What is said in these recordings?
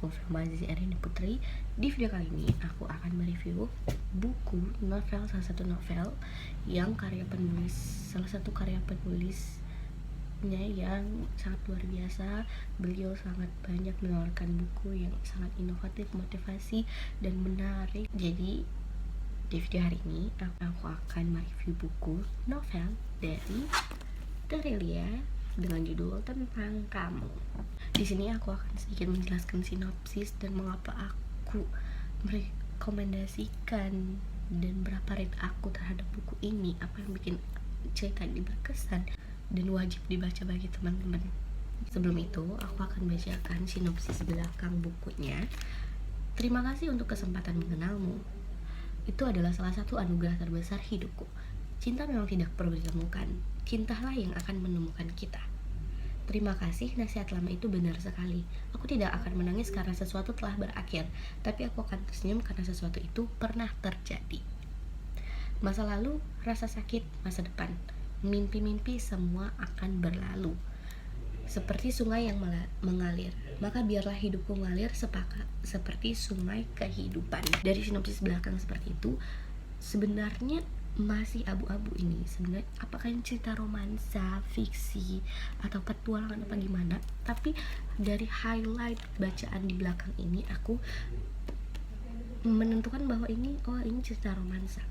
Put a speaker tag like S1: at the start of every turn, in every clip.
S1: aku Filma Azizi Erini Putri. Di video kali ini aku akan mereview buku novel, salah satu novel yang salah satu karya penulisnya yang sangat luar biasa. Beliau sangat banyak mengeluarkan buku yang sangat inovatif, motivasi, dan menarik. Jadi di video hari ini aku akan mereview buku novel dari Terelia dengan judul Tentang Kamu. Di sini aku akan sedikit menjelaskan sinopsis dan mengapa aku merekomendasikan dan berapa rate aku terhadap buku ini, apa yang bikin cerita ini berkesan dan wajib dibaca bagi teman-teman. Sebelum itu, aku akan bacakan sinopsis belakang bukunya. Terima kasih untuk kesempatan mengenalmu. Itu adalah salah satu anugerah terbesar hidupku. Cinta memang tidak perlu ditemukan, cintalah yang akan menemukan kita. Terima kasih, nasihat lama itu benar sekali. Aku tidak akan menangis karena sesuatu telah berakhir, tapi aku akan tersenyum karena sesuatu itu pernah terjadi. Masa lalu, rasa sakit, masa depan, mimpi-mimpi semua akan berlalu. Seperti sungai yang mengalir, maka biarlah hidupku mengalir seperti sungai kehidupan. Dari sinopsis belakang seperti itu, sebenarnya masih abu-abu ini. Sebenarnya apakah ini cerita romansa, fiksi, atau petualangan apa gimana? Tapi dari highlight bacaan di belakang ini aku menentukan bahwa ini cerita romansa.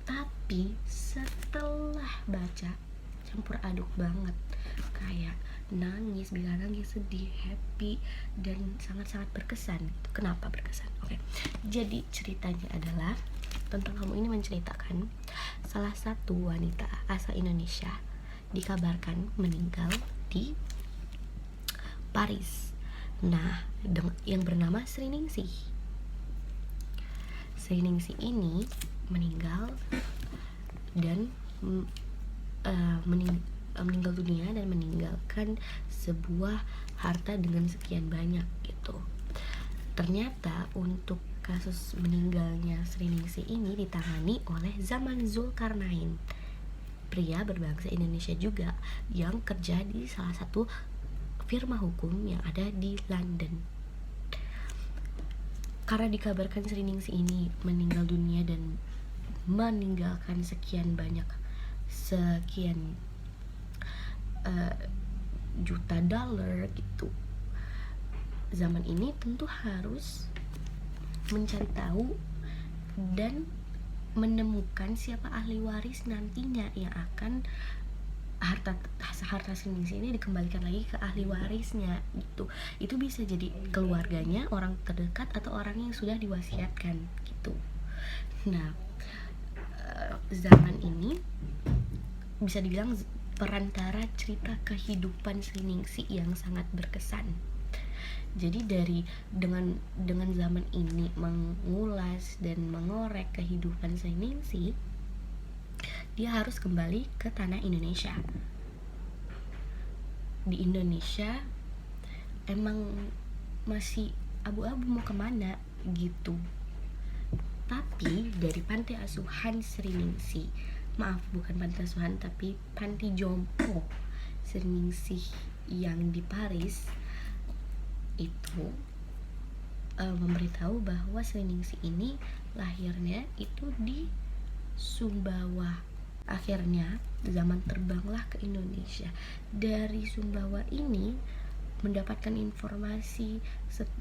S1: Tapi setelah baca campur aduk banget, kayak nangis, bila nangis, sedih, happy, dan sangat-sangat berkesan. Kenapa berkesan? Oke. Jadi ceritanya adalah Tentang Kamu ini menceritakan salah satu wanita asal Indonesia dikabarkan meninggal di Paris. Nah, yang bernama Sri Ningsih. Sri Ningsih ini meninggal dan meninggal dunia dan meninggalkan sebuah harta dengan sekian banyak gitu. Ternyata untuk kasus meninggalnya Sri Ningsih ini ditangani oleh Zaman Zulkarnain, pria berbangsa Indonesia juga yang kerja di salah satu firma hukum yang ada di London. Karena dikabarkan Sri Ningsih ini meninggal dunia dan meninggalkan sekian juta dolar gitu, Zaman ini tentu harus mencari tahu dan menemukan siapa ahli waris nantinya yang akan harta Sri Ningsih ini dikembalikan lagi ke ahli warisnya gitu. Itu bisa jadi keluarganya, orang terdekat, atau orang yang sudah diwasiatkan gitu. Nah, Zaman ini bisa dibilang perantara cerita kehidupan Sri Ningsih yang sangat berkesan. Jadi dengan Zaman ini mengulas dan mengorek kehidupan Sri Ningsih, dia harus kembali ke tanah Indonesia. Di Indonesia emang masih abu-abu mau kemana gitu. Tapi dari panti asuhan Sri Ningsih, bukan panti asuhan tapi panti jompo Sri Ningsih yang di Paris itu memberitahu bahwa Sri Ningsih ini lahirnya itu di Sumbawa. Akhirnya Zaman terbanglah ke Indonesia. Dari Sumbawa ini mendapatkan informasi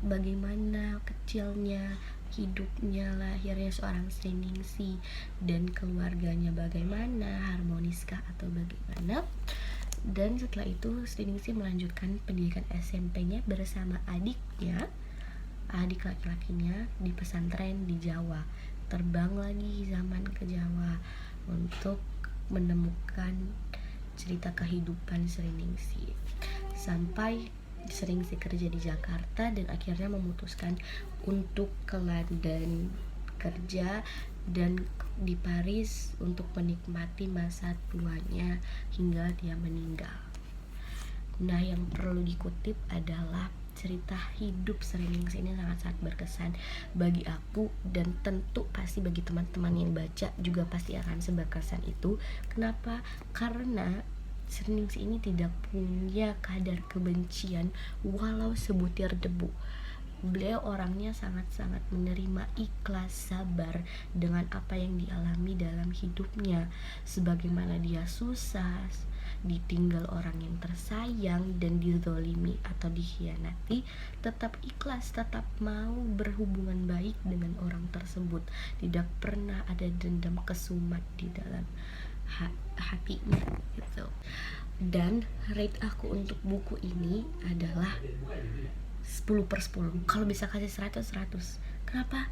S1: bagaimana kecilnya hidupnya, lahirnya seorang Sri Ningsih dan keluarganya bagaimana, harmoniskah atau bagaimana. Dan setelah itu Sri Ningsih melanjutkan pendidikan SMP-nya bersama adik laki-lakinya di pesantren di Jawa. Terbang lagi Zaman ke Jawa untuk menemukan cerita kehidupan Sri Ningsih. Sampai Sri Ningsih kerja di Jakarta dan akhirnya memutuskan untuk ke London kerja dan di Paris untuk menikmati masa tuanya hingga dia meninggal. Nah, yang perlu dikutip adalah cerita hidup Sri Ningsih ini sangat-sangat berkesan bagi aku, dan tentu pasti bagi teman-teman yang baca juga pasti akan seberkesan itu. Kenapa? Karena Sri Ningsih ini tidak punya kadar kebencian walau sebutir debu. Beliau orangnya sangat-sangat menerima, ikhlas, sabar dengan apa yang dialami dalam hidupnya. Sebagaimana dia susah, ditinggal orang yang tersayang, dan dizolimi atau dikhianati, tetap ikhlas, tetap mau berhubungan baik dengan orang tersebut. Tidak pernah ada dendam kesumat di dalam hatinya gitu. Dan rate aku untuk buku ini adalah 10/10. Kalau bisa kasih 100. Kenapa?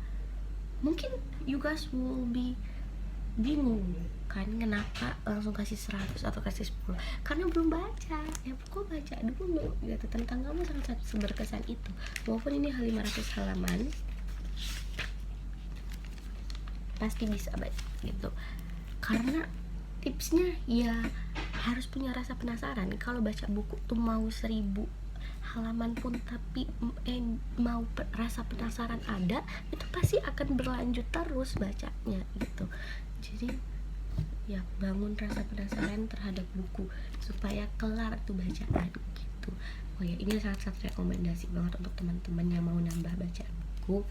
S1: Mungkin you guys will be bingung kan kenapa langsung kasih 100 atau kasih 10, karena belum baca. Ya pokok baca dulu gitu. Tentang kamu sangat berkesan itu. Walaupun ini 500 halaman, pasti bisa baca gitu. Karena tipsnya ya harus punya rasa penasaran. Kalau baca buku tuh mau 1000 halaman pun tapi mau rasa penasaran ada, itu pasti akan berlanjut terus bacanya gitu. Jadi ya bangun rasa penasaran terhadap buku supaya kelar tuh bacaan gitu. Oh ya, ini sangat rekomendasi banget untuk teman-teman yang mau nambah bacaan buku.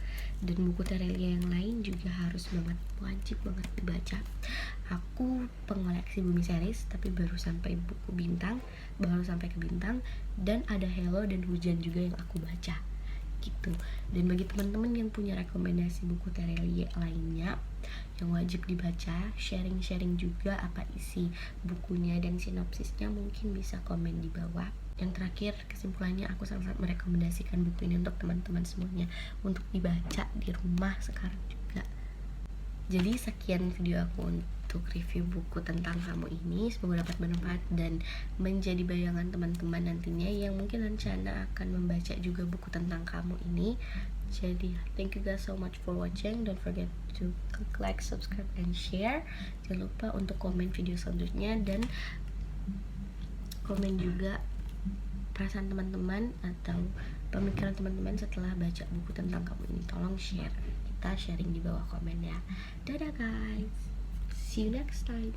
S1: Dan buku Terelia yang lain juga harus banget, wajib banget dibaca. Aku pengoleksi Bumi series tapi baru sampai buku bintang, baru sampai ke bintang, dan ada Hello dan Hujan juga yang aku baca gitu. Dan bagi teman-teman yang punya rekomendasi buku Terelia lainnya yang wajib dibaca, sharing juga apa isi bukunya dan sinopsisnya, mungkin bisa komen di bawah. Yang terakhir, kesimpulannya aku sangat merekomendasikan buku ini untuk teman-teman semuanya untuk dibaca di rumah sekarang juga. Jadi sekian video aku untuk review buku Tentang Kamu ini. Semoga dapat bermanfaat dan menjadi bayangan teman-teman nantinya yang mungkin rencana akan membaca juga buku Tentang Kamu ini. Jadi thank you guys so much for watching. Don't forget to click like, subscribe, and share. Jangan lupa untuk komen video selanjutnya dan komen juga perasaan teman-teman atau pemikiran teman-teman setelah baca buku Tentang Kamu ini. Tolong share, kita sharing di bawah komen ya. Dadah guys, see you next time.